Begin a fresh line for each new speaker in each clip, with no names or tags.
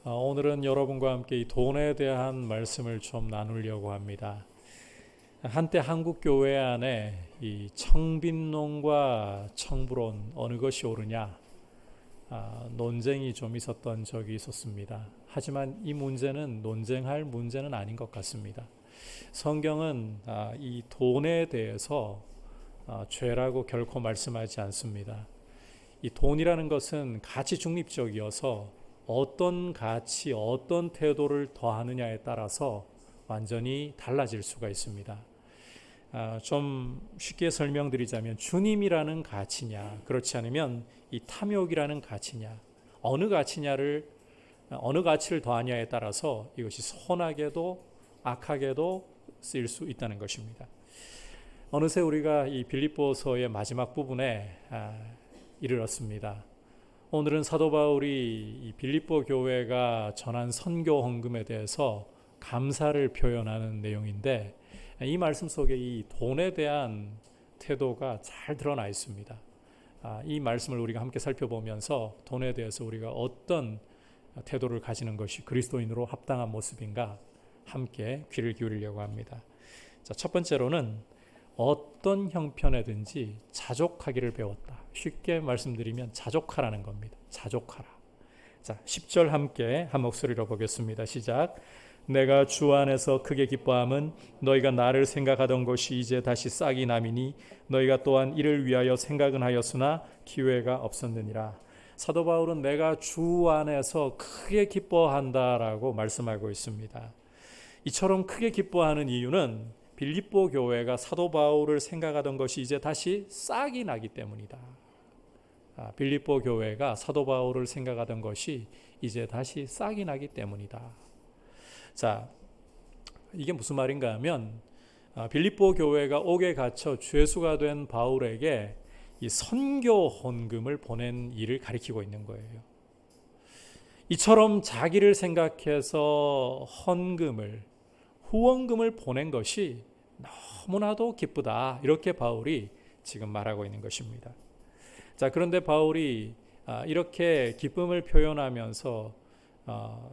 오늘은 여러분과 함께 이 돈에 대한 말씀을 좀 나누려고 합니다. 한때 한국 교회 안에 이 청빈론과 청부론 어느 것이 옳으냐 논쟁이 좀 있었던 적이 있었습니다. 하지만 이 문제는 논쟁할 문제는 아닌 것 같습니다. 성경은 이 돈에 대해서 죄라고 결코 말씀하지 않습니다. 이 돈이라는 것은 가치 중립적이어서 어떤 가치, 어떤 태도를 더하느냐에 따라서 완전히 달라질 수가 있습니다. 좀 쉽게 설명드리자면 주님이라는 가치냐, 그렇지 않으면 이 탐욕이라는 가치냐, 어느 가치를 더하냐에 따라서 이것이 선하게도 악하게도 쓰일 수 있다는 것입니다. 어느새 우리가 이 빌립보서의 마지막 부분에 이르렀습니다. 오늘은 사도 바울이 이 빌립보 교회가 전한 선교 헌금에 대해서 감사를 표현하는 내용인데, 이 말씀 속에 이 돈에 대한 태도가 잘 드러나 있습니다. 이 말씀을 우리가 함께 살펴보면서 돈에 대해서 우리가 어떤 태도를 가지는 것이 그리스도인으로 합당한 모습인가 함께 귀를 기울이려고 합니다. 자, 첫 번째로는 어떤 형편에든지 자족하기를 배웠다. 쉽게 말씀드리면 자족하라는 겁니다. 자족하라. 자, 10절 함께 한 목소리로 보겠습니다. 시작. 내가 주 안에서 크게 기뻐함은 너희가 나를 생각하던 것이 이제 다시 싹이 남이니 너희가 또한 이를 위하여 생각은 하였으나 기회가 없었느니라. 사도 바울은 내가 주 안에서 크게 기뻐한다라고 말씀하고 있습니다. 이처럼 크게 기뻐하는 이유는 빌립보 교회가 사도 바울을 생각하던 것이 이제 다시 싹이 나기 때문이다. 빌립보 교회가 사도 바울을 생각하던 것이 이제 다시 싹이 나기 때문이다. 자, 이게 무슨 말인가 하면 빌립보 교회가 옥에 갇혀 죄수가 된 바울에게 이 선교 헌금을 보낸 일을 가리키고 있는 거예요. 이처럼 자기를 생각해서 후원금을 보낸 것이 너무나도 기쁘다. 이렇게 바울이 지금 말하고 있는 것입니다. 자, 그런데 바울이 이렇게 기쁨을 표현하면서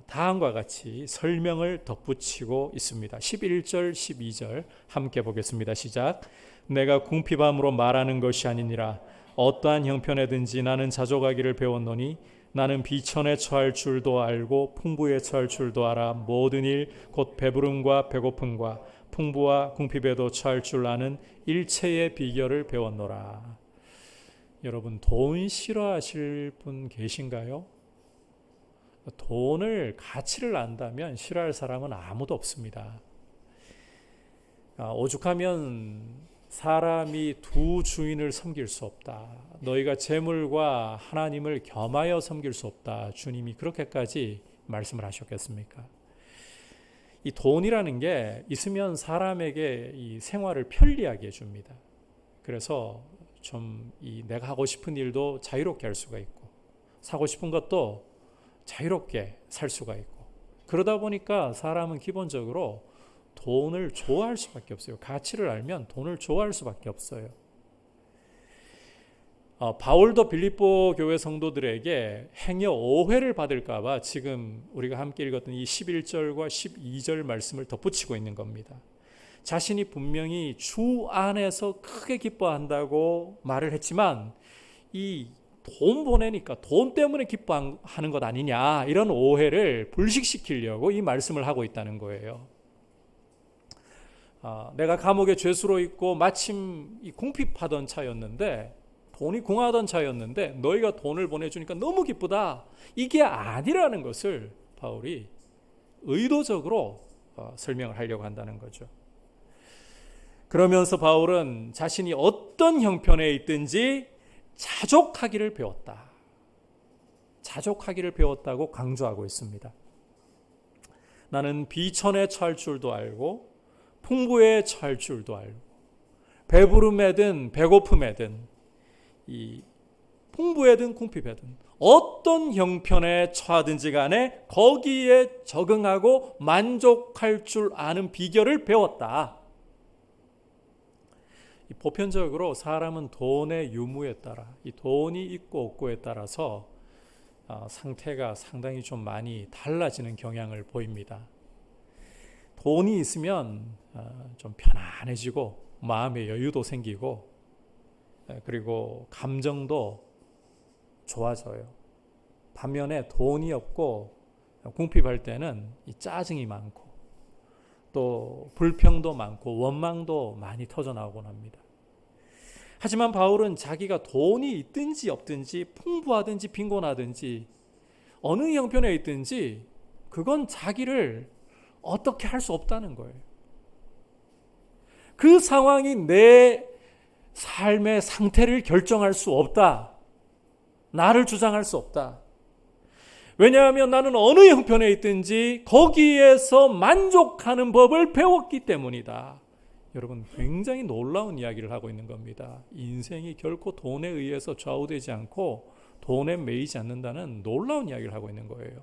다음과 같이 설명을 덧붙이고 있습니다. 11절, 12절 함께 보겠습니다. 시작. 내가 궁핍함으로 말하는 것이 아니니라. 어떠한 형편에든지 나는 자족하기를 배웠노니 나는 비천에 처할 줄도 알고 풍부에 처할 줄도 알아. 모든 일 곧 배부름과 배고픔과 풍부와 궁핍에도 처할 줄 아는 일체의 비결을 배웠노라. 여러분, 돈 싫어하실 분 계신가요? 돈을 가치를 안다면 싫어할 사람은 아무도 없습니다. 오죽하면 사람이 두 주인을 섬길 수 없다. 너희가 재물과 하나님을 겸하여 섬길 수 없다. 주님이 그렇게까지 말씀을 하셨겠습니까? 이 돈이라는 게 있으면 사람에게 이 생활을 편리하게 해줍니다. 그래서 좀 내가 하고 싶은 일도 자유롭게 할 수가 있고, 사고 싶은 것도 자유롭게 살 수가 있고, 그러다 보니까 사람은 기본적으로 돈을 좋아할 수밖에 없어요. 가치를 알면 돈을 좋아할 수밖에 없어요. 바울도 빌립보 교회 성도들에게 행여 오해를 받을까 봐 지금 우리가 함께 읽었던 이 11절과 12절 말씀을 덧붙이고 있는 겁니다. 자신이 분명히 주 안에서 크게 기뻐한다고 말을 했지만 이 돈 보내니까 돈 때문에 기뻐하는 것 아니냐, 이런 오해를 불식시키려고 이 말씀을 하고 있다는 거예요. 내가 감옥에 죄수로 있고 마침 이 궁핍하던 차였는데, 돈이 궁하던 차였는데 너희가 돈을 보내주니까 너무 기쁘다. 이게 아니라는 것을 바울이 의도적으로 설명을 하려고 한다는 거죠. 그러면서 바울은 자신이 어떤 형편에 있든지 자족하기를 배웠다. 자족하기를 배웠다고 강조하고 있습니다. 나는 비천에 처할 줄도 알고 풍부에 처할 줄도 알고 배부름에든 배고픔에든 이 풍부에든 궁핍에든 어떤 형편에 처하든지 간에 거기에 적응하고 만족할 줄 아는 비결을 배웠다. 보편적으로 사람은 돈의 유무에 따라, 이 돈이 있고 없고에 따라서 상태가 상당히 좀 많이 달라지는 경향을 보입니다. 돈이 있으면 좀 편안해지고 마음의 여유도 생기고 그리고 감정도 좋아져요. 반면에 돈이 없고 궁핍할 때는 이 짜증이 많고 또 불평도 많고 원망도 많이 터져나오곤 합니다. 하지만 바울은 자기가 돈이 있든지 없든지 풍부하든지 빈곤하든지 어느 형편에 있든지 그건 자기를 어떻게 할 수 없다는 거예요. 그 상황이 내 삶의 상태를 결정할 수 없다. 나를 주장할 수 없다. 왜냐하면 나는 어느 형편에 있든지 거기에서 만족하는 법을 배웠기 때문이다. 여러분, 굉장히 놀라운 이야기를 하고 있는 겁니다. 인생이 결코 돈에 의해서 좌우되지 않고 돈에 매이지 않는다는 놀라운 이야기를 하고 있는 거예요.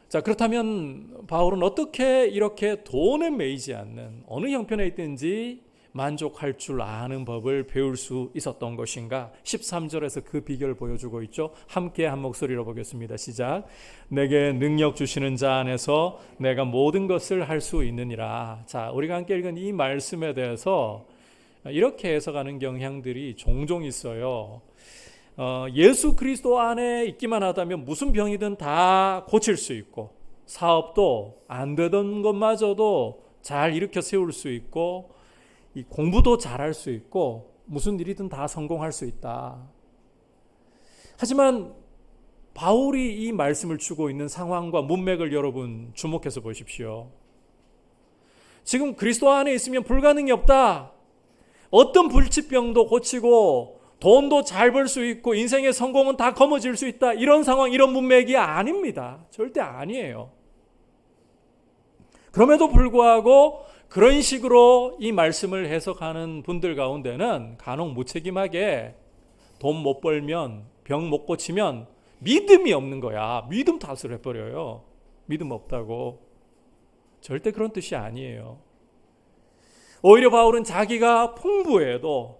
자, 그렇다면 바울은 어떻게 이렇게 돈에 매이지 않는 어느 형편에 있든지 만족할 줄 아는 법을 배울 수 있었던 것인가? 13절에서 그 비결을 보여주고 있죠. 함께 한 목소리로 보겠습니다. 시작. 내게 능력 주시는 자 안에서 내가 모든 것을 할 수 있느니라. 자, 우리가 함께 읽은 이 말씀에 대해서 이렇게 해석하는 경향들이 종종 있어요. 예수 그리스도 안에 있기만 하다면 무슨 병이든 다 고칠 수 있고 사업도 안 되던 것마저도 잘 일으켜 세울 수 있고 이 공부도 잘할 수 있고 무슨 일이든 다 성공할 수 있다. 하지만 바울이 이 말씀을 주고 있는 상황과 문맥을 여러분 주목해서 보십시오. 지금 그리스도 안에 있으면 불가능이 없다. 어떤 불치병도 고치고 돈도 잘 벌 수 있고 인생의 성공은 다 거머쥘 수 있다. 이런 상황, 이런 문맥이 아닙니다. 절대 아니에요. 그럼에도 불구하고 그런 식으로 이 말씀을 해석하는 분들 가운데는 간혹 무책임하게 돈 못 벌면 병 못 고치면 믿음이 없는 거야. 믿음 탓을 해버려요. 믿음 없다고. 절대 그런 뜻이 아니에요. 오히려 바울은 자기가 풍부해도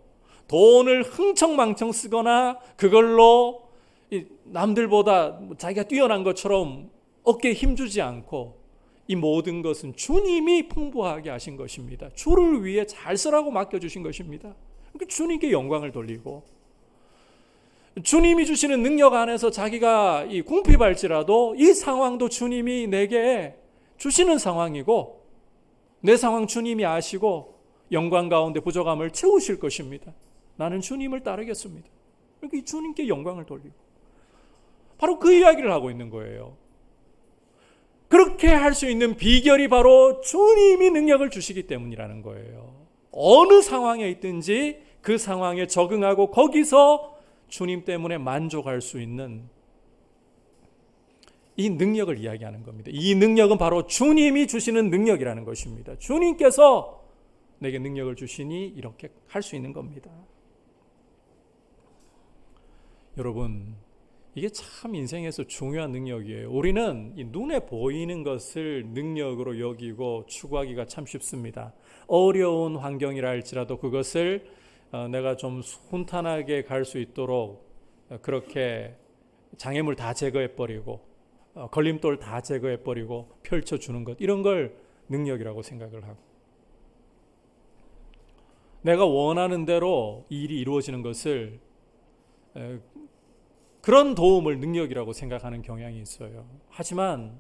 돈을 흥청망청 쓰거나 그걸로 남들보다 자기가 뛰어난 것처럼 어깨에 힘주지 않고 이 모든 것은 주님이 풍부하게 하신 것입니다. 주를 위해 잘 쓰라고 맡겨주신 것입니다. 주님께 영광을 돌리고 주님이 주시는 능력 안에서 자기가 이 궁핍할지라도 이 상황도 주님이 내게 주시는 상황이고 내 상황 주님이 아시고 영광 가운데 부족함을 채우실 것입니다. 나는 주님을 따르겠습니다. 이렇게 주님께 영광을 돌리고 바로 그 이야기를 하고 있는 거예요. 그렇게 할 수 있는 비결이 바로 주님이 능력을 주시기 때문이라는 거예요. 어느 상황에 있든지 그 상황에 적응하고 거기서 주님 때문에 만족할 수 있는 이 능력을 이야기하는 겁니다. 이 능력은 바로 주님이 주시는 능력이라는 것입니다. 주님께서 내게 능력을 주시니 이렇게 할 수 있는 겁니다. 여러분, 이게 참 인생에서 중요한 능력이에요. 우리는 이 눈에 보이는 것을 능력으로 여기고 추구하기가 참 쉽습니다. 어려운 환경이라 할지라도 그것을 내가 좀 순탄하게 갈 수 있도록 그렇게 장애물 다 제거해버리고 걸림돌 다 제거해버리고 펼쳐주는 것, 이런 걸 능력이라고 생각을 하고 내가 원하는 대로 일이 이루어지는 것을 그런 도움을 능력이라고 생각하는 경향이 있어요. 하지만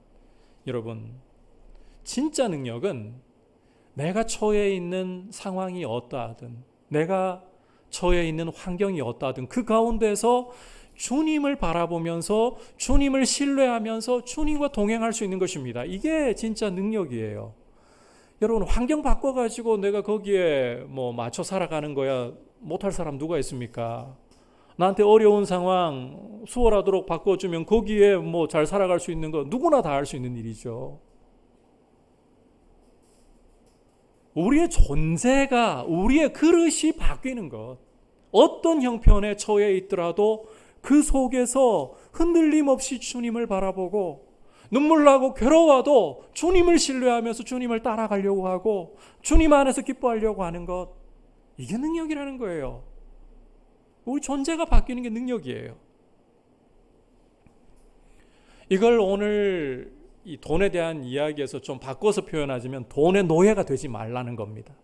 여러분, 진짜 능력은 내가 처해 있는 상황이 어떠하든 내가 처해 있는 환경이 어떠하든 그 가운데서 주님을 바라보면서 주님을 신뢰하면서 주님과 동행할 수 있는 것입니다. 이게 진짜 능력이에요. 여러분, 환경 바꿔가지고 내가 거기에 맞춰 살아가는 거야 못할 사람 누가 있습니까? 나한테 어려운 상황 수월하도록 바꿔주면 거기에 잘 살아갈 수 있는 거 누구나 다 할 수 있는 일이죠. 우리의 존재가, 우리의 그릇이 바뀌는 것, 어떤 형편에 처해 있더라도 그 속에서 흔들림 없이 주님을 바라보고 눈물 나고 괴로워도 주님을 신뢰하면서 주님을 따라가려고 하고 주님 안에서 기뻐하려고 하는 것, 이게 능력이라는 거예요. 우리 존재가 바뀌는 게 능력이에요. 이걸 오늘 이 돈에 대한 이야기에서 좀 바꿔서 표현하자면 돈의 노예가 되지 말라는 겁니다.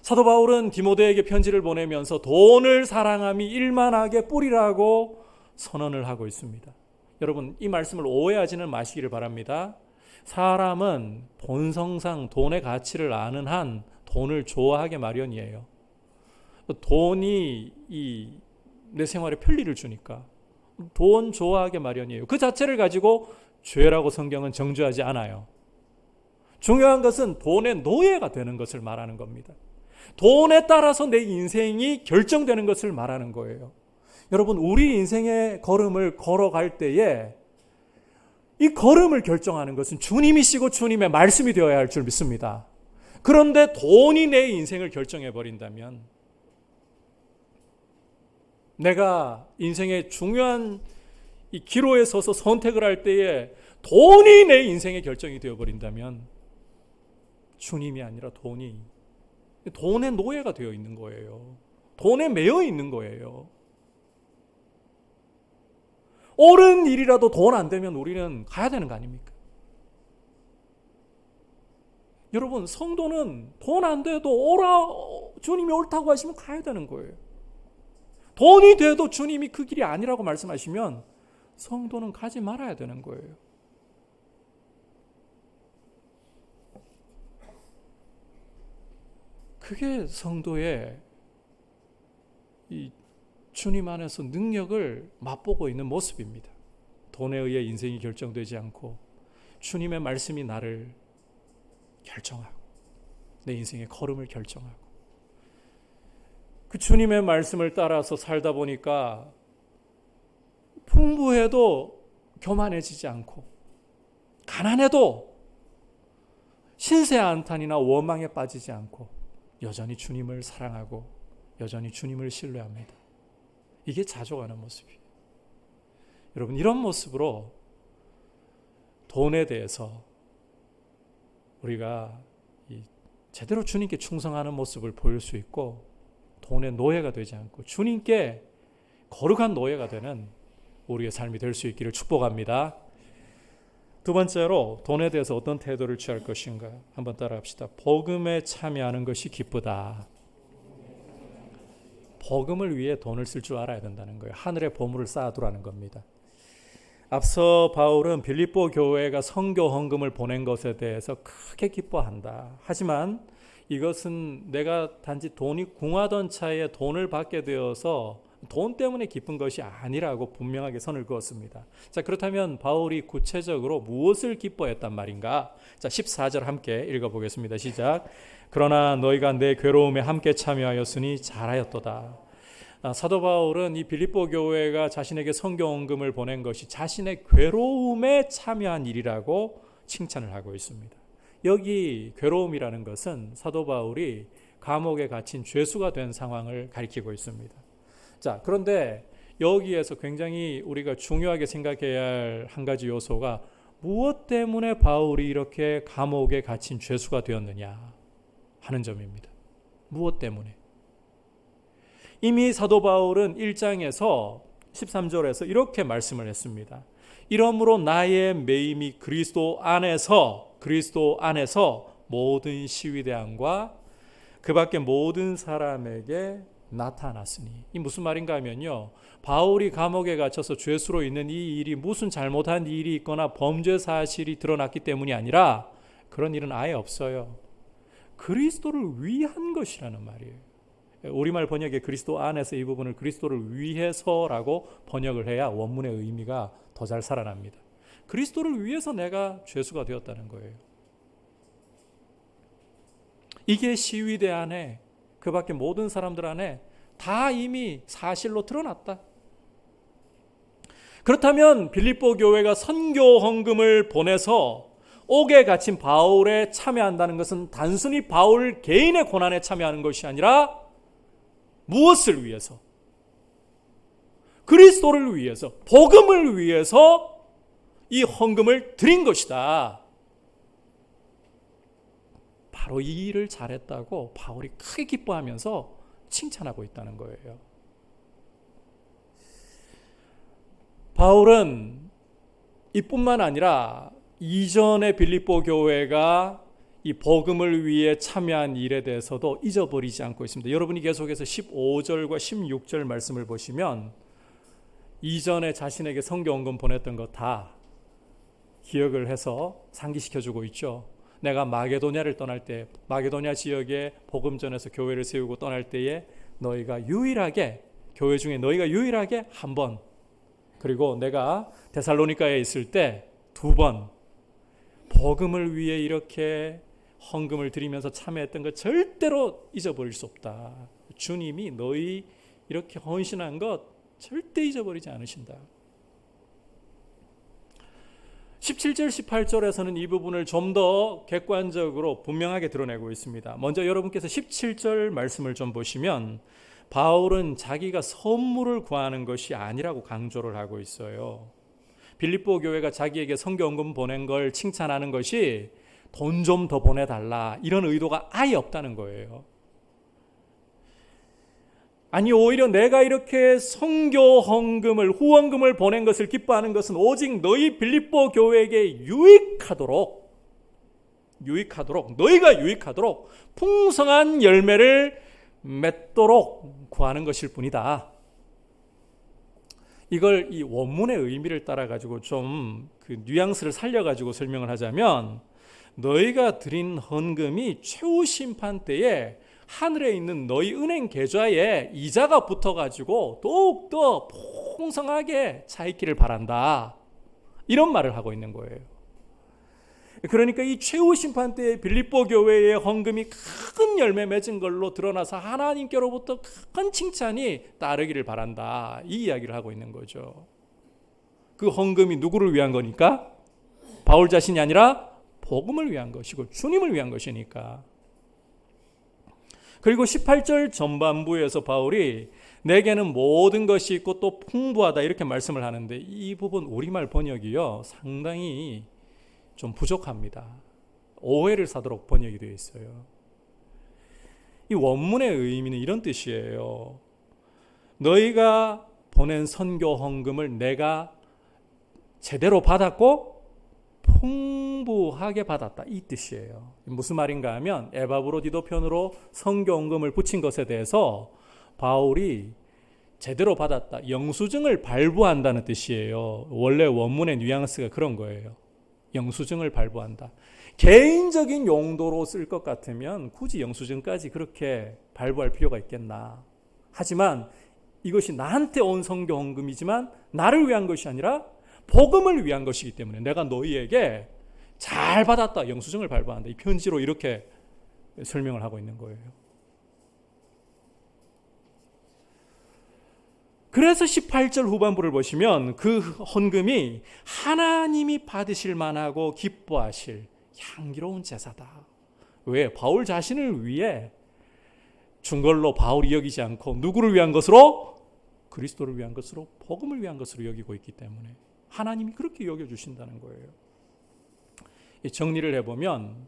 사도 바울은 디모데에게 편지를 보내면서 돈을 사랑함이 일만하게 뿌리라고 선언을 하고 있습니다. 여러분, 이 말씀을 오해하지는 마시기를 바랍니다. 사람은 본성상 돈의 가치를 아는 한 돈을 좋아하게 마련이에요. 돈이 내 생활에 편리를 주니까 돈 좋아하게 마련이에요. 그 자체를 가지고 죄라고 성경은 정죄하지 않아요. 중요한 것은 돈의 노예가 되는 것을 말하는 겁니다. 돈에 따라서 내 인생이 결정되는 것을 말하는 거예요. 여러분, 우리 인생의 걸음을 걸어갈 때에 이 걸음을 결정하는 것은 주님이시고 주님의 말씀이 되어야 할 줄 믿습니다. 그런데 돈이 내 인생을 결정해 버린다면, 내가 인생의 중요한 이 기로에 서서 선택을 할 때에 돈이 내 인생의 결정이 되어 버린다면 주님이 아니라 돈의 노예가 되어 있는 거예요. 돈에 매여 있는 거예요. 옳은 일이라도 돈 안 되면 우리는 가야 되는 거 아닙니까? 여러분, 성도는 돈 안 돼도 주님이 옳다고 하시면 가야 되는 거예요. 돈이 돼도 주님이 그 길이 아니라고 말씀하시면 성도는 가지 말아야 되는 거예요. 그게 성도의 이 주님 안에서 능력을 맛보고 있는 모습입니다. 돈에 의해 인생이 결정되지 않고 주님의 말씀이 나를 결정하고 내 인생의 걸음을 결정하고, 그 주님의 말씀을 따라서 살다 보니까 풍부해도 교만해지지 않고, 가난해도 신세한탄이나 원망에 빠지지 않고 여전히 주님을 사랑하고 여전히 주님을 신뢰합니다. 이게 자족하는 모습이에요. 여러분, 이런 모습으로 돈에 대해서 우리가 제대로 주님께 충성하는 모습을 보일 수 있고, 돈의 노예가 되지 않고 주님께 거룩한 노예가 되는 우리의 삶이 될 수 있기를 축복합니다. 두 번째로, 돈에 대해서 어떤 태도를 취할 것인가 한번 따라합시다. 복음에 참여하는 것이 기쁘다. 복음을 위해 돈을 쓸 줄 알아야 된다는 거예요. 하늘의 보물을 쌓아두라는 겁니다. 앞서 바울은 빌립보 교회가 선교 헌금을 보낸 것에 대해서 크게 기뻐한다. 하지만 이것은 내가 단지 돈이 궁하던 차에 돈을 받게 되어서 돈 때문에 기쁜 것이 아니라고 분명하게 선을 그었습니다. 자, 그렇다면 바울이 구체적으로 무엇을 기뻐했단 말인가? 자, 14절 함께 읽어보겠습니다. 시작. 그러나 너희가 내 괴로움에 함께 참여하였으니 잘하였도다. 사도 바울은 이 빌립보 교회가 자신에게 선교 헌금을 보낸 것이 자신의 괴로움에 참여한 일이라고 칭찬을 하고 있습니다. 여기 괴로움이라는 것은 사도 바울이 감옥에 갇힌 죄수가 된 상황을 가리키고 있습니다. 자, 그런데 여기에서 굉장히 우리가 중요하게 생각해야 할 한 가지 요소가, 무엇 때문에 바울이 이렇게 감옥에 갇힌 죄수가 되었느냐 하는 점입니다. 무엇 때문에? 이미 사도 바울은 1장에서 13절에서 이렇게 말씀을 했습니다. 이러므로 나의 매임이 그리스도 안에서 모든 시위대항과 그 밖에 모든 사람에게 나타났으니. 이 무슨 말인가 하면요, 바울이 감옥에 갇혀서 죄수로 있는 이 일이 무슨 잘못한 일이 있거나 범죄 사실이 드러났기 때문이 아니라, 그런 일은 아예 없어요. 그리스도를 위한 것이라는 말이에요. 우리말 번역에 그리스도 안에서 이 부분을 그리스도를 위해서라고 번역을 해야 원문의 의미가 더 잘 살아납니다. 그리스도를 위해서 내가 죄수가 되었다는 거예요. 이게 시위대 안에, 그 밖에 모든 사람들 안에 다 이미 사실로 드러났다. 그렇다면 빌립보 교회가 선교 헌금을 보내서 옥에 갇힌 바울에 참여한다는 것은 단순히 바울 개인의 고난에 참여하는 것이 아니라 무엇을 위해서? 그리스도를 위해서, 복음을 위해서 이 헌금을 드린 것이다. 바로 이 일을 잘했다고 바울이 크게 기뻐하면서 칭찬하고 있다는 거예요. 바울은 이뿐만 아니라 이전의 빌립보 교회가 이 복음을 위해 참여한 일에 대해서도 잊어버리지 않고 있습니다. 여러분이 계속해서 15절과 16절 말씀을 보시면 이전에 자신에게 선교헌금 보냈던 거 다 기억을 해서 상기시켜주고 있죠. 내가 마게도냐를 떠날 때, 마게도냐 지역에 복음 전해서 교회를 세우고 떠날 때에 너희가 유일하게, 교회 중에 너희가 유일하게 한 번, 그리고 내가 데살로니가에 있을 때 2번 복음을 위해 이렇게 헌금을 드리면서 참여했던 것 절대로 잊어버릴 수 없다. 주님이 너희 이렇게 헌신한 것 절대 잊어버리지 않으신다. 17절 18절에서는 이 부분을 좀 더 객관적으로 분명하게 드러내고 있습니다. 먼저 여러분께서 17절 말씀을 좀 보시면 바울은 자기가 선물을 구하는 것이 아니라고 강조를 하고 있어요. 빌립보 교회가 자기에게 선교헌금 보낸 걸 칭찬하는 것이 돈 좀 더 보내달라 이런 의도가 아예 없다는 거예요. 아니 오히려 내가 이렇게 선교헌금을, 후원금을 보낸 것을 기뻐하는 것은 오직 너희 빌립보 교회에게 유익하도록 너희가 유익하도록 풍성한 열매를 맺도록 구하는 것일 뿐이다. 이걸 이 원문의 의미를 따라 가지고 좀 그 뉘앙스를 살려 가지고 설명을 하자면, 너희가 드린 헌금이 최후 심판 때에 하늘에 있는 너희 은행 계좌에 이자가 붙어 가지고 더욱더 풍성하게 차 있기를 바란다. 이런 말을 하고 있는 거예요. 그러니까 이 최후 심판 때에 빌립보 교회의 헌금이 큰 열매 맺은 걸로 드러나서 하나님께로부터 큰 칭찬이 따르기를 바란다. 이 이야기를 하고 있는 거죠. 그 헌금이 누구를 위한 거니까? 바울 자신이 아니라 복음을 위한 것이고 주님을 위한 것이니까. 그리고 18절 전반부에서 바울이 내게는 모든 것이 있고 또 풍부하다 이렇게 말씀을 하는데, 이 부분 우리말 번역이요 상당히 좀 부족합니다. 오해를 사도록 번역이 되어 있어요. 이 원문의 의미는 이런 뜻이에요. 너희가 보낸 선교 헌금을 내가 제대로 받았고 풍부하게 받았다, 이 뜻이에요. 무슨 말인가 하면 에바브로디도 편으로 선교 헌금을 붙인 것에 대해서 바울이 제대로 받았다, 영수증을 발부한다는 뜻이에요. 원래 원문의 뉘앙스가 그런 거예요. 영수증을 발부한다. 개인적인 용도로 쓸 것 같으면 굳이 영수증까지 그렇게 발부할 필요가 있겠나. 하지만 이것이 나한테 온 선교 헌금이지만 나를 위한 것이 아니라 복음을 위한 것이기 때문에 내가 너희에게 잘 받았다, 영수증을 발부한다. 이 편지로 이렇게 설명을 하고 있는 거예요. 그래서 18절 후반부를 보시면 그 헌금이 하나님이 받으실 만하고 기뻐하실 향기로운 제사다. 왜? 바울 자신을 위해 준 걸로 바울이 여기지 않고 누구를 위한 것으로? 그리스도를 위한 것으로, 복음을 위한 것으로 여기고 있기 때문에 하나님이 그렇게 여겨주신다는 거예요. 정리를 해보면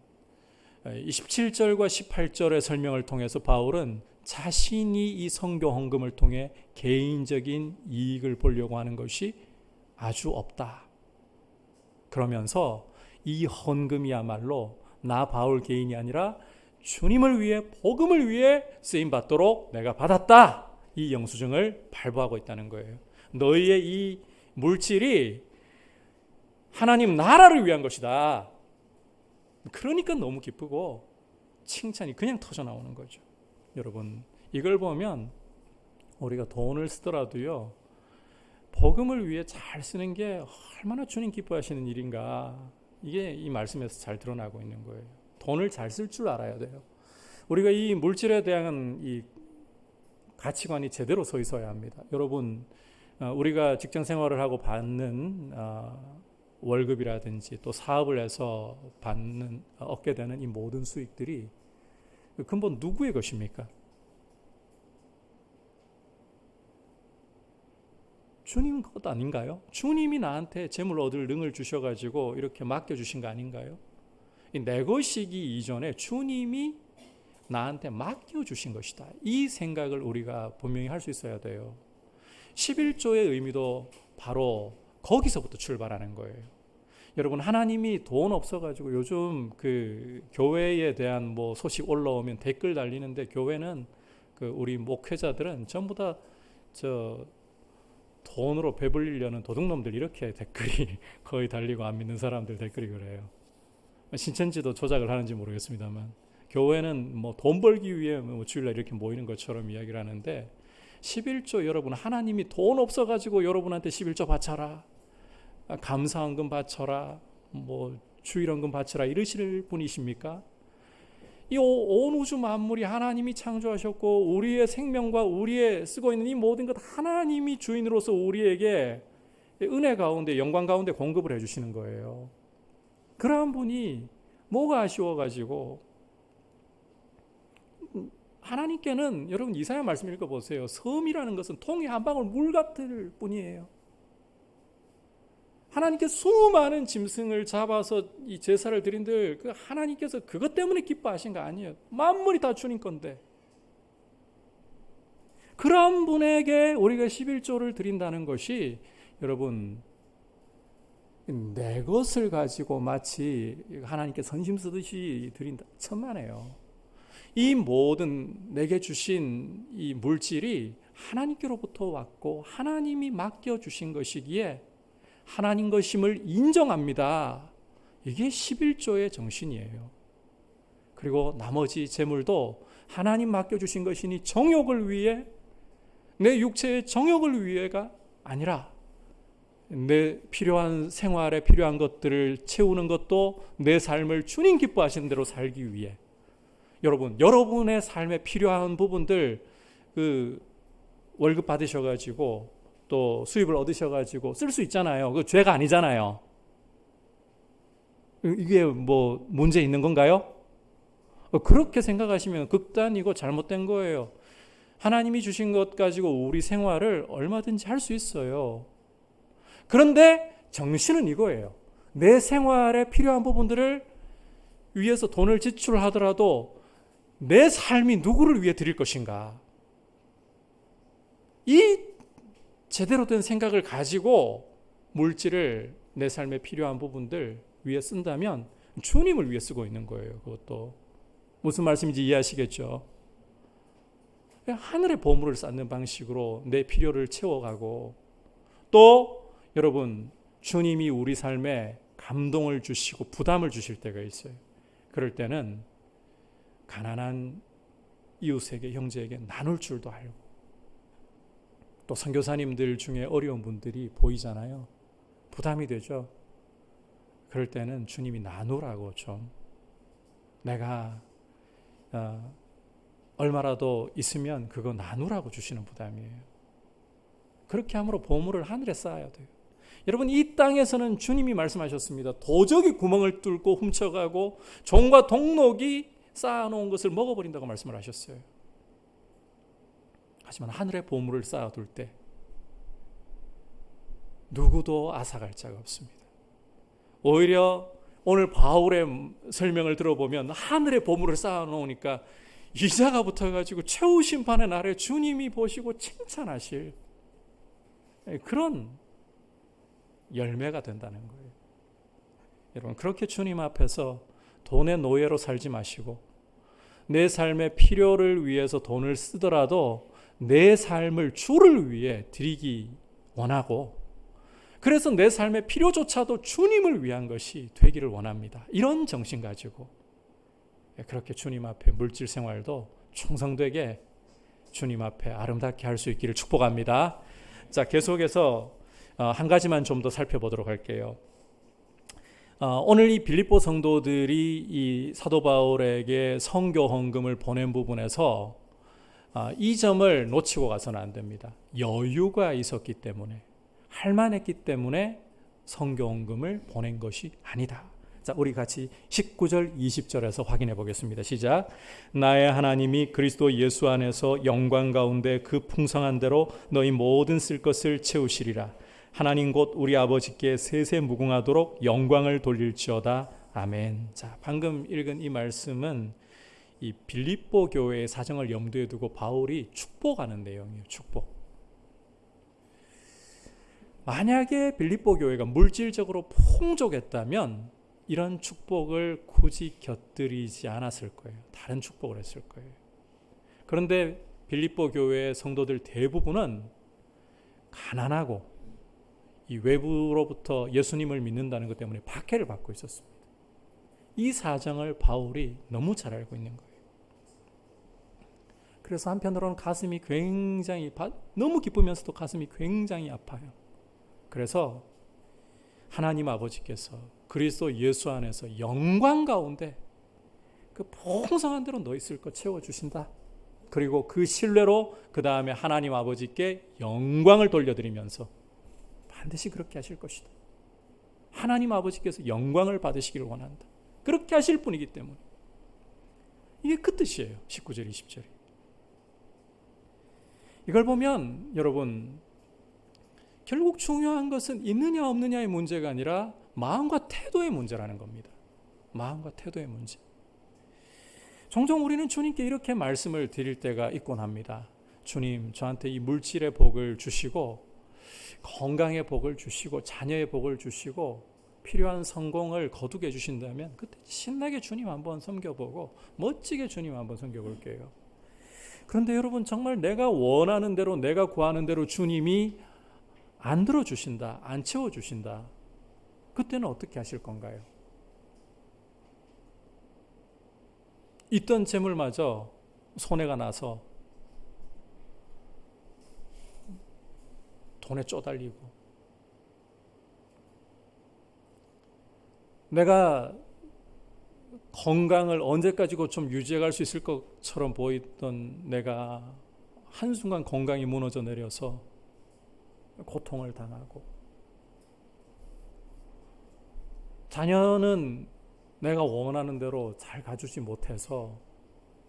27절과 18절의 설명을 통해서 바울은 자신이 이 선교 헌금을 통해 개인적인 이익을 보려고 하는 것이 아주 없다. 그러면서 이 헌금이야말로 나 바울 개인이 아니라 주님을 위해, 복음을 위해 쓰임받도록 내가 받았다. 이 영수증을 발부하고 있다는 거예요. 너희의 이 물질이 하나님 나라를 위한 것이다. 그러니까 너무 기쁘고 칭찬이 그냥 터져 나오는 거죠. 여러분, 이걸 보면 우리가 돈을 쓰더라도요, 복음을 위해 잘 쓰는 게 얼마나 주님 기뻐하시는 일인가, 이게 이 말씀에서 잘 드러나고 있는 거예요. 돈을 잘 쓸 줄 알아야 돼요. 우리가 이 물질에 대한 이 가치관이 제대로 서 있어야 합니다. 여러분, 우리가 직장 생활을 하고 받는 월급이라든지 또 사업을 해서 얻게 되는 이 모든 수익들이 근본 누구의 것입니까? 주님 것 아닌가요? 주님이 나한테 재물 얻을 능을 주셔가지고 이렇게 맡겨주신 거 아닌가요? 내 것이기 이전에 주님이 나한테 맡겨주신 것이다. 이 생각을 우리가 분명히 할 수 있어야 돼요. 11조의 의미도 바로 거기서부터 출발하는 거예요. 여러분, 하나님이 돈 없어가지고 요즘 그 교회에 대한 뭐 소식 올라오면 댓글 달리는데, 교회는 그 우리 목회자들은 전부 다 저 돈으로 배불리려는 도둑놈들, 이렇게 댓글이 거의 달리고, 안 믿는 사람들 댓글이 그래요. 신천지도 조작을 하는지 모르겠습니다만, 교회는 뭐 돈 벌기 위해 뭐 주일날 이렇게 모이는 것처럼 이야기를 하는데, 11조 여러분, 하나님이 돈 없어가지고 여러분한테 11조 바쳐라, 감사헌금 바쳐라, 뭐 주일헌금 바쳐라 이러실 분이십니까? 이 온 우주 만물이 하나님이 창조하셨고, 우리의 생명과 우리의 쓰고 있는 이 모든 것 하나님이 주인으로서 우리에게 은혜 가운데, 영광 가운데 공급을 해주시는 거예요. 그러한 분이 뭐가 아쉬워가지고, 하나님께는, 여러분 이사야 말씀 읽어보세요. 섬이라는 것은 통에 한 방울 물 같을 뿐이에요. 하나님께 수많은 짐승을 잡아서 이 제사를 드린들, 그 하나님께서 그것 때문에 기뻐하신 거 아니에요. 만물이 다 주님 건데. 그런 분에게 우리가 11조를 드린다는 것이, 여러분, 내 것을 가지고 마치 하나님께 선심 쓰듯이 드린다, 천만에요. 이 모든 내게 주신 이 물질이 하나님께로부터 왔고 하나님이 맡겨주신 것이기에 하나님 것임을 인정합니다. 이게 11조의 정신이에요. 그리고 나머지 재물도 하나님 맡겨주신 것이니 정욕을 위해, 내 육체의 정욕을 위해가 아니라 내 필요한 생활에 필요한 것들을 채우는 것도 내 삶을 주님 기뻐하시는 대로 살기 위해. 여러분, 여러분의 삶에 필요한 부분들, 그 월급 받으셔가지고 또 수입을 얻으셔가지고 쓸 수 있잖아요. 그 죄가 아니잖아요. 이게 뭐 문제 있는 건가요? 그렇게 생각하시면 극단이고 잘못된 거예요. 하나님이 주신 것 가지고 우리 생활을 얼마든지 할 수 있어요. 그런데 정신은 이거예요. 내 생활에 필요한 부분들을 위해서 돈을 지출하더라도 내 삶이 누구를 위해 드릴 것인가? 이 제대로 된 생각을 가지고 물질을 내 삶에 필요한 부분들 위해 쓴다면 주님을 위해 쓰고 있는 거예요. 그것도 무슨 말씀인지 이해하시겠죠? 하늘의 보물을 쌓는 방식으로 내 필요를 채워가고, 또 여러분, 주님이 우리 삶에 감동을 주시고 부담을 주실 때가 있어요. 그럴 때는 가난한 이웃에게, 형제에게 나눌 줄도 알고, 또 선교사님들 중에 어려운 분들이 보이잖아요. 부담이 되죠. 그럴 때는 주님이 나누라고, 좀 내가 얼마라도 있으면 그거 나누라고 주시는 부담이에요. 그렇게 함으로 보물을 하늘에 쌓아야 돼요. 여러분, 이 땅에서는 주님이 말씀하셨습니다. 도적이 구멍을 뚫고 훔쳐가고 종과 동록이 쌓아놓은 것을 먹어버린다고 말씀을 하셨어요. 하지만 하늘의 보물을 쌓아둘 때 누구도 앗아갈 자가 없습니다. 오히려 오늘 바울의 설명을 들어보면 하늘의 보물을 쌓아놓으니까 이자가 붙어가지고 최후 심판의 날에 주님이 보시고 칭찬하실 그런 열매가 된다는 거예요. 여러분, 그렇게 주님 앞에서 돈의 노예로 살지 마시고, 내 삶의 필요를 위해서 돈을 쓰더라도 내 삶을 주를 위해 드리기 원하고, 그래서 내 삶의 필요조차도 주님을 위한 것이 되기를 원합니다. 이런 정신 가지고 그렇게 주님 앞에 물질 생활도 충성되게 주님 앞에 아름답게 할 수 있기를 축복합니다. 자, 계속해서 한 가지만 좀 더 살펴보도록 할게요. 오늘 이 빌립보 성도들이 이 사도 바울에게 선교 헌금을 보낸 부분에서 이 점을 놓치고 가서는 안 됩니다. 여유가 있었기 때문에, 할만했기 때문에 선교 헌금을 보낸 것이 아니다. 자, 우리 같이 19절 20절에서 확인해 보겠습니다. 시작. 나의 하나님이 그리스도 예수 안에서 영광 가운데 그 풍성한 대로 너희 모든 쓸 것을 채우시리라. 하나님 곧 우리 아버지께 세세 무궁하도록 영광을 돌릴지어다. 아멘. 자, 방금 읽은 이 말씀은 이 빌립보 교회의 사정을 염두에 두고 바울이 축복하는 내용이에요. 축복. 만약에 빌립보 교회가 물질적으로 풍족했다면 이런 축복을 굳이 곁들이지 않았을 거예요. 다른 축복을 했을 거예요. 그런데 빌립보 교회의 성도들 대부분은 가난하고 이 외부로부터 예수님을 믿는다는 것 때문에 박해를 받고 있었습니다. 이 사정을 바울이 너무 잘 알고 있는 거예요. 그래서 한편으로는 가슴이 굉장히 너무 기쁘면서도 가슴이 굉장히 아파요. 그래서 하나님 아버지께서 그리스도 예수 안에서 영광 가운데 그 풍성한 대로 너 있을 것 채워주신다. 그리고 그 신뢰로 그 다음에 하나님 아버지께 영광을 돌려드리면서 반드시 그렇게 하실 것이다. 하나님 아버지께서 영광을 받으시기를 원한다. 그렇게 하실 분이기 때문에. 이게 그 뜻이에요. 19절 20절이. 이걸 보면 여러분, 결국 중요한 것은 있느냐 없느냐의 문제가 아니라 마음과 태도의 문제라는 겁니다. 마음과 태도의 문제. 종종 우리는 주님께 이렇게 말씀을 드릴 때가 있곤 합니다. 주님, 저한테 이 물질의 복을 주시고 건강의 복을 주시고 자녀의 복을 주시고 필요한 성공을 거두게 해주신다면 그때 신나게 주님 한번 섬겨보고 멋지게 주님 한번 섬겨볼게요. 그런데 여러분, 정말 내가 원하는 대로 내가 구하는 대로 주님이 안 들어주신다, 안 채워주신다. 그때는 어떻게 하실 건가요? 있던 재물마저 손해가 나서 돈에 쪼달리고, 내가 건강을 언제까지고 좀 유지해갈 수 있을 것처럼 보이던 내가 한순간 건강이 무너져 내려서 고통을 당하고, 자녀는 내가 원하는 대로 잘 가주지 못해서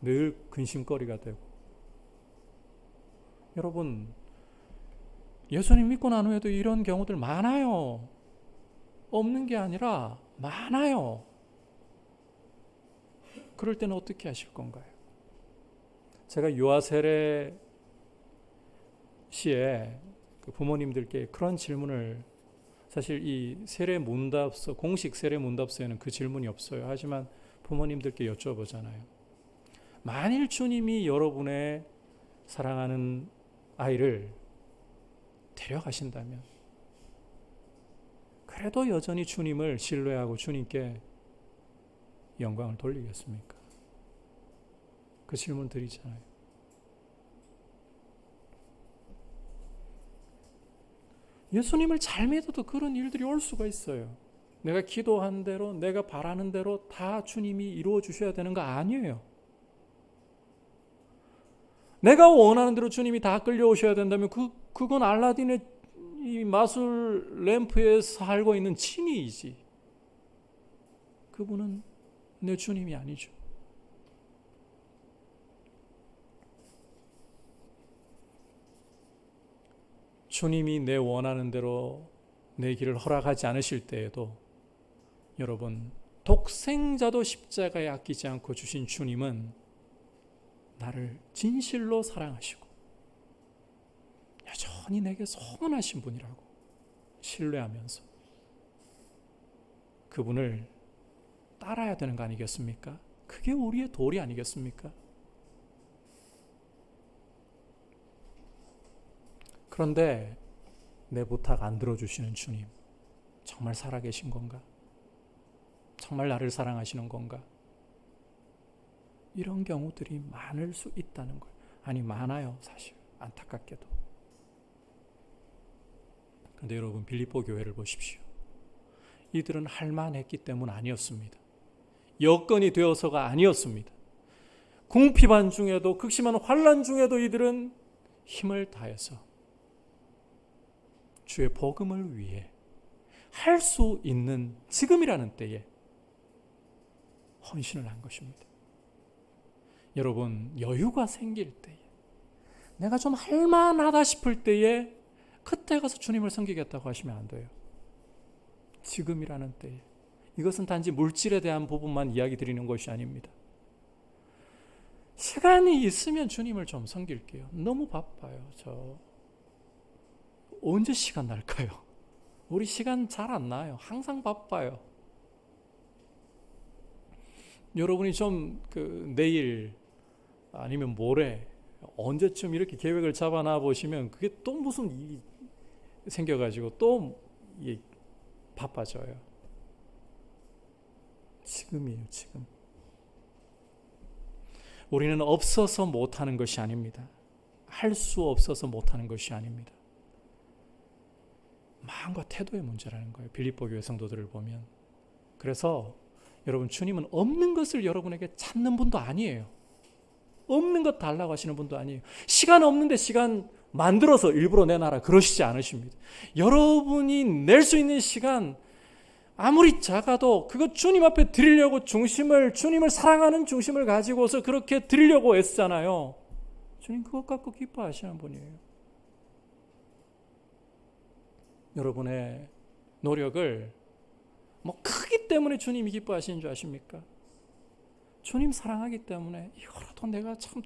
늘 근심거리가 되고. 여러분, 예수님 믿고 난 후에도 이런 경우들 많아요. 없는 게 아니라 많아요. 그럴 때는 어떻게 하실 건가요? 제가 유아세례 시에 부모님들께 그런 질문을, 사실 이 세례 문답서, 공식 세례 문답서에는 그 질문이 없어요. 하지만 부모님들께 여쭤보잖아요. 만일 주님이 여러분의 사랑하는 아이를 데려가신다면 그래도 여전히 주님을 신뢰하고 주님께 영광을 돌리겠습니까? 그 질문 드리잖아요. 예수님을 잘 믿어도 그런 일들이 올 수가 있어요. 내가 기도한 대로, 내가 바라는 대로 다 주님이 이루어 주셔야 되는 거 아니에요. 내가 원하는 대로 주님이 다 끌려오셔야 된다면 그건 알라딘의 이 마술 램프에 살고 있는 지니이지. 그분은 내 주님이 아니죠. 주님이 내 원하는 대로 내 길을 허락하지 않으실 때에도 여러분, 독생자도 십자가에 아끼지 않고 주신 주님은 나를 진실로 사랑하시고 여전히 내게 선하신 분이라고 신뢰하면서 그분을 따라야 되는 거 아니겠습니까? 그게 우리의 도리 아니겠습니까? 그런데 내 부탁 안 들어주시는 주님, 정말 살아계신 건가? 정말 나를 사랑하시는 건가? 이런 경우들이 많을 수 있다는 거예요. 아니, 많아요, 사실. 안타깝게도. 그런데 여러분, 빌립보 교회를 보십시오. 이들은 할만했기 때문 아니었습니다. 여건이 되어서가 아니었습니다. 궁핍한 중에도, 극심한 환난 중에도 이들은 힘을 다해서 주의 복음을 위해 할 수 있는 지금이라는 때에 헌신을 한 것입니다. 여러분, 여유가 생길 때에, 내가 좀 할만하다 싶을 때에 그때 가서 주님을 섬기겠다고 하시면 안 돼요. 지금이라는 때에. 이것은 단지 물질에 대한 부분만 이야기 드리는 것이 아닙니다. 시간이 있으면 주님을 좀 섬길게요. 너무 바빠요. 저 언제 시간 날까요? 우리 시간 잘 안 나요. 항상 바빠요. 여러분이 좀 내일 아니면 모레 언제쯤 이렇게 계획을 잡아놔 보시면 그게 또 무슨 일이 생겨가지고 또 바빠져요. 지금이에요, 지금. 우리는 없어서 못하는 것이 아닙니다. 할 수 없어서 못하는 것이 아닙니다. 마음과 태도의 문제라는 거예요. 빌립보 교회 성도들을 보면. 그래서 여러분, 주님은 없는 것을 여러분에게 찾는 분도 아니에요. 없는 것 달라고 하시는 분도 아니에요. 시간 없는데 시간 만들어서 일부러 내놔라 그러시지 않으십니다. 여러분이 낼 수 있는 시간 아무리 작아도 그거 주님 앞에 드리려고 주님을 사랑하는 중심을 가지고서 그렇게 드리려고 애쓰잖아요. 주님 그것 갖고 기뻐하시는 분이에요. 여러분의 노력을 크기 때문에 주님이 기뻐하시는 줄 아십니까? 주님 사랑하기 때문에 이거라도 내가 참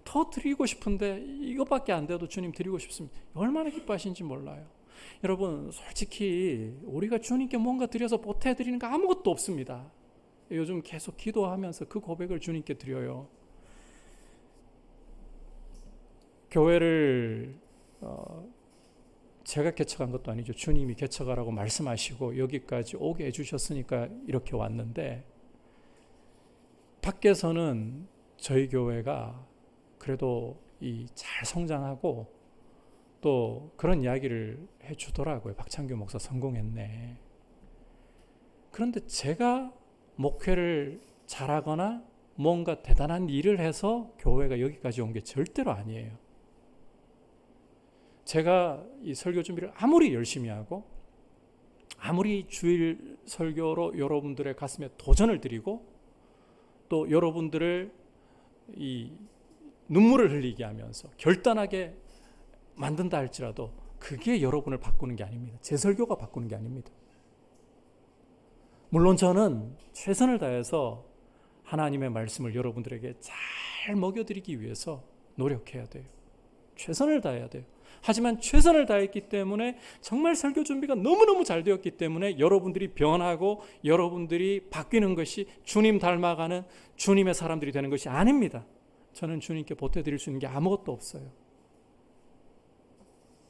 더 드리고 싶은데 이것밖에 안 돼도 주님 드리고 싶습니다. 얼마나 기뻐하시는지 몰라요. 여러분, 솔직히 우리가 주님께 뭔가 드려서 보태드리는 거 아무것도 없습니다. 요즘 계속 기도하면서 그 고백을 주님께 드려요. 교회를 제가 개척한 것도 아니죠. 주님이 개척하라고 말씀하시고 여기까지 오게 해주셨으니까 이렇게 왔는데, 밖에서는 저희 교회가 그래도 잘 성장하고 또 그런 이야기를 해주더라고요. 박창규 목사 성공했네. 그런데 제가 목회를 잘하거나 뭔가 대단한 일을 해서 교회가 여기까지 온 게 절대로 아니에요. 제가 이 설교 준비를 아무리 열심히 하고 아무리 주일 설교로 여러분들의 가슴에 도전을 드리고 또 여러분들을 이 눈물을 흘리게 하면서 결단하게 만든다 할지라도 그게 여러분을 바꾸는 게 아닙니다. 제 설교가 바꾸는 게 아닙니다. 물론 저는 최선을 다해서 하나님의 말씀을 여러분들에게 잘 먹여드리기 위해서 노력해야 돼요. 최선을 다해야 돼요. 하지만 최선을 다했기 때문에 정말 설교 준비가 너무너무 잘 되었기 때문에 여러분들이 변하고 여러분들이 바뀌는 것이 주님 닮아가는 주님의 사람들이 되는 것이 아닙니다. 저는 주님께 보태드릴 수 있는 게 아무것도 없어요.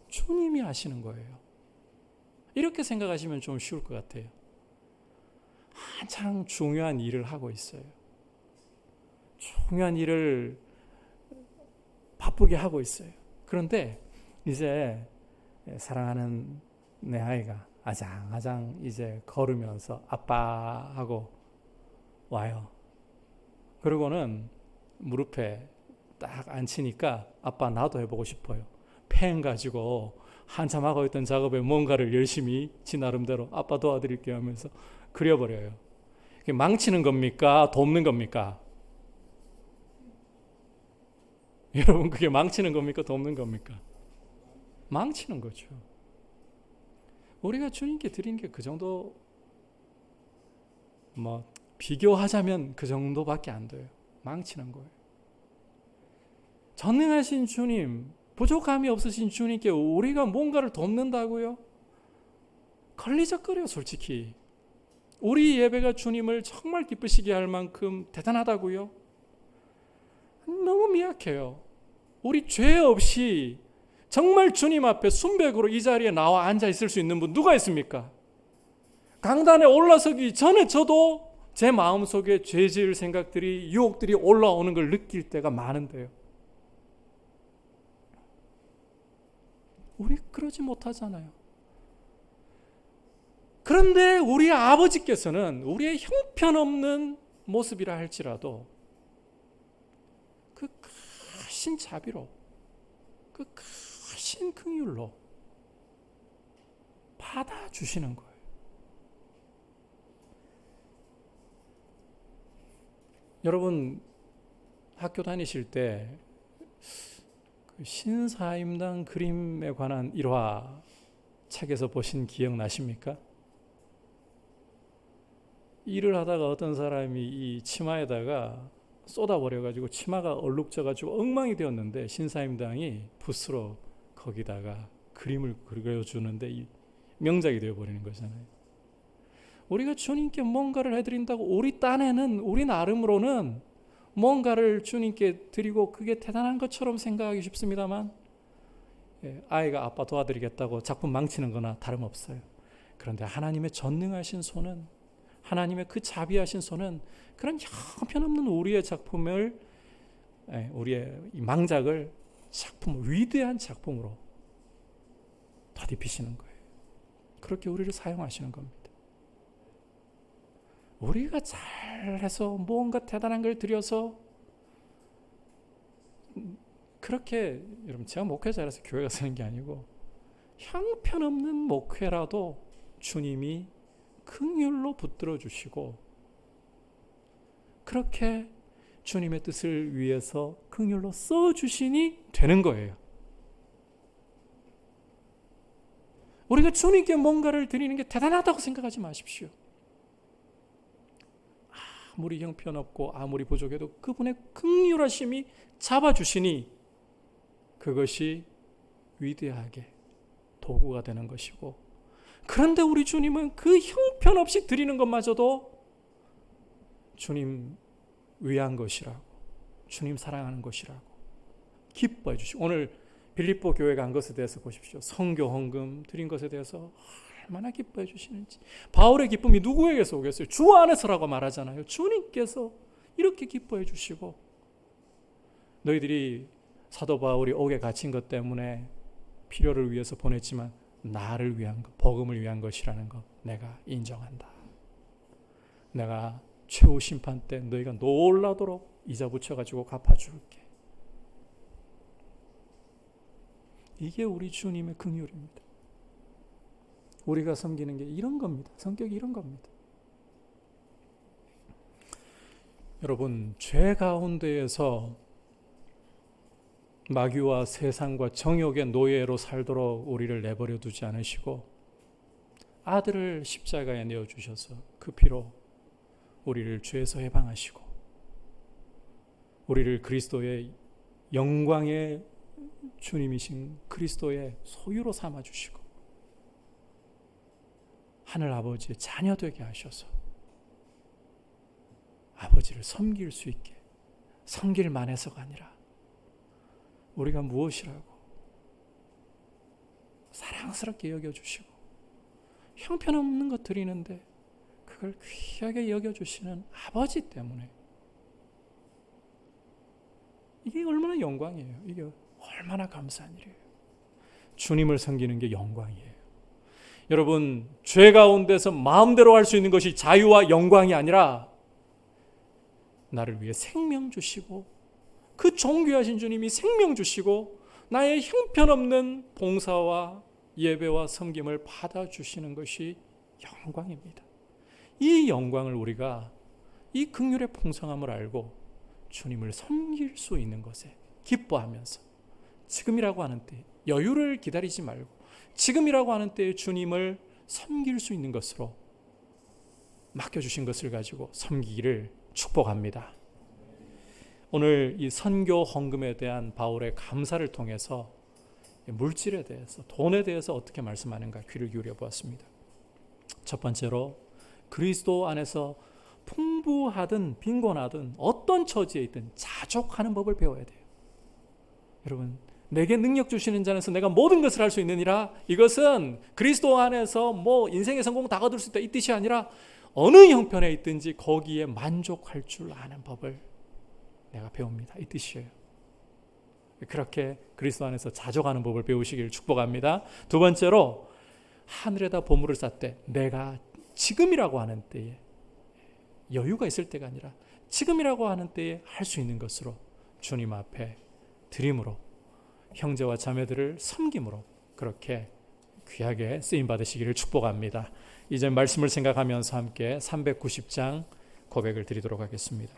주님이 하시는 거예요. 이렇게 생각하시면 좀 쉬울 것 같아요. 한창 중요한 일을 하고 있어요. 중요한 일을 바쁘게 하고 있어요. 그런데 이제 사랑하는 내 아이가 아장아장 이제 걸으면서 아빠 하고 와요. 그러고는 무릎에 딱 앉히니까 아빠 나도 해보고 싶어요. 펜 가지고 한참 하고 있던 작업에 뭔가를 열심히 지 나름대로 아빠 도와드릴게요 하면서 그려버려요. 그게 망치는 겁니까? 돕는 겁니까? 여러분, 그게 망치는 겁니까? 돕는 겁니까? 망치는 거죠. 우리가 주님께 드리는 게 그 정도, 비교하자면 그 정도밖에 안 돼요. 망치는 거예요. 전능하신 주님, 부족함이 없으신 주님께 우리가 뭔가를 돕는다고요? 걸리적거려요, 솔직히. 우리 예배가 주님을 정말 기쁘시게 할 만큼 대단하다고요? 너무 미약해요. 우리 죄 없이 정말 주님 앞에 순백으로 이 자리에 나와 앉아 있을 수 있는 분 누가 있습니까? 강단에 올라서기 전에 저도 제 마음속에 죄 지을 생각들이, 유혹들이 올라오는 걸 느낄 때가 많은데요. 우리 그러지 못하잖아요. 그런데 우리 아버지께서는 우리의 형편없는 모습이라 할지라도 그 크신 자비로, 그 크신 긍휼로 받아주시는 거예요. 여러분, 학교 다니실 때 신사임당 그림에 관한 일화 책에서 보신 기억 나십니까? 일을 하다가 어떤 사람이 이 치마에다가 쏟아버려가지고 치마가 얼룩져가지고 엉망이 되었는데 신사임당이 붓으로 거기다가 그림을 그려주는데 이 명작이 되어버리는 거잖아요. 우리가 주님께 뭔가를 해드린다고 우리 딴에는 우리 나름으로는 뭔가를 주님께 드리고 그게 대단한 것처럼 생각하기 쉽습니다만 아이가 아빠 도와드리겠다고 작품 망치는 거나 다름없어요. 그런데 하나님의 전능하신 손은, 하나님의 그 자비하신 손은 그런 형편없는 우리의 작품을, 우리의 이 망작을 위대한 작품으로 더딥히시는 거예요. 그렇게 우리를 사용하시는 겁니다. 우리가 잘해서 뭔가 대단한 걸 드려서, 그렇게, 여러분 제가 목회 잘해서 교회가 쓰는 게 아니고 형편없는 목회라도 주님이 긍휼로 붙들어 주시고 그렇게 주님의 뜻을 위해서 긍휼로 써 주시니 되는 거예요. 우리가 주님께 뭔가를 드리는 게 대단하다고 생각하지 마십시오. 아무리 형편없고 아무리 부족해도 그분의 긍휼하심이 잡아주시니 그것이 위대하게 도구가 되는 것이고, 그런데 우리 주님은 그 형편없이 드리는 것마저도 주님 위한 것이라고, 주님 사랑하는 것이라고 기뻐해 주시고, 오늘 빌립보 교회 간 것에 대해서 보십시오. 선교 헌금 드린 것에 대해서 얼마나 기뻐해 주시는지. 바울의 기쁨이 누구에게서 오겠어요? 주 안에서라고 말하잖아요. 주님께서 이렇게 기뻐해 주시고, 너희들이 사도 바울이 옥에 갇힌 것 때문에 필요를 위해서 보냈지만 나를 위한 것, 복음을 위한 것이라는 것 내가 인정한다. 내가 최후 심판 때 너희가 놀라도록 이자 붙여가지고 갚아줄게. 이게 우리 주님의 긍휼입니다. 우리가 섬기는 게 이런 겁니다. 성격이 이런 겁니다. 여러분, 죄 가운데에서 마귀와 세상과 정욕의 노예로 살도록 우리를 내버려 두지 않으시고 아들을 십자가에 내어주셔서 그 피로 우리를 죄에서 해방하시고 우리를 그리스도의 영광의 주님이신 그리스도의 소유로 삼아주시고 하늘 아버지의 자녀 되게 하셔서 아버지를 섬길 수 있게, 섬길만 해서가 아니라 우리가 무엇이라고 사랑스럽게 여겨주시고 형편없는 것 드리는데 그걸 귀하게 여겨주시는 아버지 때문에 이게 얼마나 영광이에요. 이게 얼마나 감사한 일이에요. 주님을 섬기는 게 영광이에요. 여러분, 죄 가운데서 마음대로 할 수 있는 것이 자유와 영광이 아니라 나를 위해 생명 주시고 그 존귀하신 주님이 생명 주시고 나의 형편없는 봉사와 예배와 섬김을 받아주시는 것이 영광입니다. 이 영광을 우리가 이 긍휼의 풍성함을 알고 주님을 섬길 수 있는 것에 기뻐하면서 지금이라고 하는 때 여유를 기다리지 말고 지금이라고 하는 때에 주님을 섬길 수 있는 것으로 맡겨주신 것을 가지고 섬기기를 축복합니다. 오늘 이 선교 헌금에 대한 바울의 감사를 통해서 물질에 대해서, 돈에 대해서 어떻게 말씀하는가 귀를 기울여 보았습니다. 첫 번째로 그리스도 안에서 풍부하든 빈곤하든 어떤 처지에 있든 자족하는 법을 배워야 돼요. 여러분, 내게 능력 주시는 자에서 내가 모든 것을 할 수 있느니라, 이것은 그리스도 안에서 뭐 인생의 성공 다 거둘 수 있다 이 뜻이 아니라 어느 형편에 있든지 거기에 만족할 줄 아는 법을 내가 배웁니다, 이 뜻이에요. 그렇게 그리스도 안에서 자족하는 법을 배우시기를 축복합니다. 두 번째로 하늘에다 보물을 쌓되 내가 지금이라고 하는 때에, 여유가 있을 때가 아니라 지금이라고 하는 때에 할 수 있는 것으로 주님 앞에 드림으로 형제와 자매들을 섬김으로 그렇게 귀하게 쓰임 받으시기를 축복합니다. 이제 말씀을 생각하면서 함께 390장 고백을 드리도록 하겠습니다.